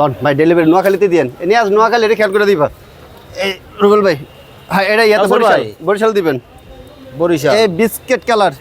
Loan ভাই delivery নোয়াখালীতে দিয়েন এনে আজ নোয়াখালী এটা খেয়াল করে দিবা এই রুবেল ভাই হ্যাঁ এটা ইয়াতে বরিশাল বরিশাল দিবেন বরিশাল এই বিস্কিট কালার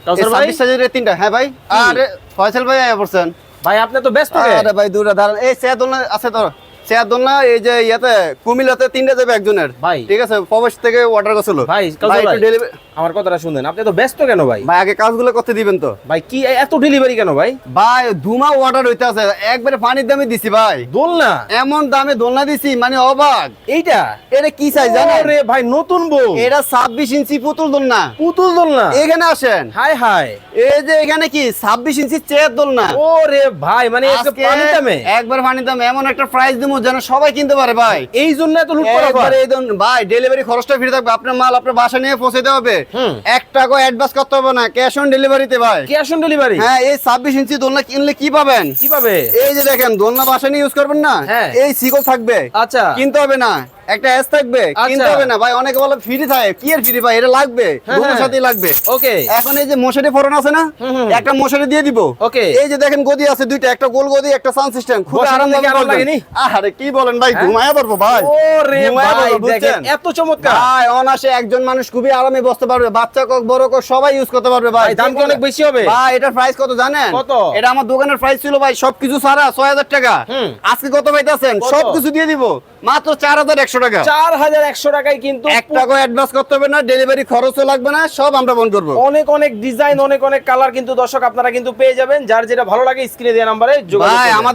কাউসার ভাই 26,000 তিনটা হ্যাঁ ভাই আরে ফয়সাল ভাই আয়া পড়ছেন ভাই আপনি তো ব্যস্ত কে আরে ভাই দূরে দাঁড়ান এই চেয়ার আছে তো চেয়ার দোলনা এই যে ইয়াতে কুমিল্লাতে তিনটা যাবে একজনের ভাই ঠিক আছে প্রবাস থেকে অর্ডার করছিল ভাই কাউসার ভাই ডেলিভারি আমার কথাটা শুনেন আপনি তো ব্যস্ত কেন ভাই ভাই আগে কাজগুলো করতে দিবেন তো ভাই কি এত ডেলিভারি কেন ভাই ভাই দুমা অর্ডার হইতে আছে একবারে পানির দামে দিছি ভাই দোলনা এমন দামে দোলনা দিছি মানে অবাক এইটা এটা কি চাই জানেন আরে ভাই নতুন বউ এটা 26 ইঞ্চি পুতুল দোলনা পুতুল দোলনা এখানে আসেন হাই হাই এই যে এখানে কি 26 ইঞ্চি চেয়ার দোলনা ওরে ভাই মানে একটা আজকে পানির দামে একবার পানির দামে এমন একটা প্রাইস দেবো যেন সবাই কিনতে পারে ভাই এই জন্য এত লুট করা একবারে এই ধরুন ভাই ডেলিভারি খরচটা ফ্রি থাকবে আপনার মাল আপনার বাসা নিয়ে পৌঁছে দেওয়া হবে 1 টাকা অ্যাডভান্স করতে হবে না ক্যাশ অন ডেলিভারিতে ভাই ক্যাশ অন ডেলিভারি হ্যাঁ এই 26 ইঞ্চি দোলনা কিনলে কি পাবেন কিভাবে এই যে দেখেন দোলনা বাসা নিয়ে ইউজ করবেন না হ্যাঁ। এই সিকল থাকবে আচ্ছা কিনতে হবে না একটা এস থাকবে কিনতে হবে না ভাই অনেকে বলে ফ্রি থাকে কি এর ফ্রি ভাই এটা লাগবে দুটোর সাথেই লাগবে ওকে এখন এই যে মশারি ফোরন আছে না একটা মশারি দিয়ে দিব ওকে এই যে দেখেন গদি আছে দুইটা একটা গোল গদি একটা সাউন্ড সিস্টেম খুব বসার আরামদায়ক দিকে আরাম বলবেন। লাগেনি? আরে কি বলেন ভাই ঘুমায়া পারবো ভাই ওরে ঘুমায়া ভাই পারবো, দেখেন বুঝছেন? এত চমৎকার ভাই অনাসে একজন মানুষ খুবই আরামে বসতে পারবে বাচ্চা কোক বড় কোক সবাই ইউজ করতে পারবে ভাই ভাই দাম কি অনেক বেশি হবে ভাই এটার প্রাইস কত জানেন কত? এটা আমার দোকানের প্রাইস ছিল ভাই সবকিছু ছাড়া 6000 টাকা আজকে কত পাইতাছেন কত? সবকিছু দিয়ে দিব মাত্র 4100 টাকা 4100 টাকায় কিন্তু 1 টাকা অ্যাডভান্স করতে হবে না ডেলিভারি খরচও লাগবে না সব আমরা বন্ধ করব অনেক অনেক ডিজাইন অনেক অনেক কালার কিন্তু দর্শক আপনারা কিন্তু পেয়ে যাবেন যার যেটা ভালো লাগে স্ক্রিনে দেওয়া নম্বরে যোগাযোগ ভাই করবেন। আমাদের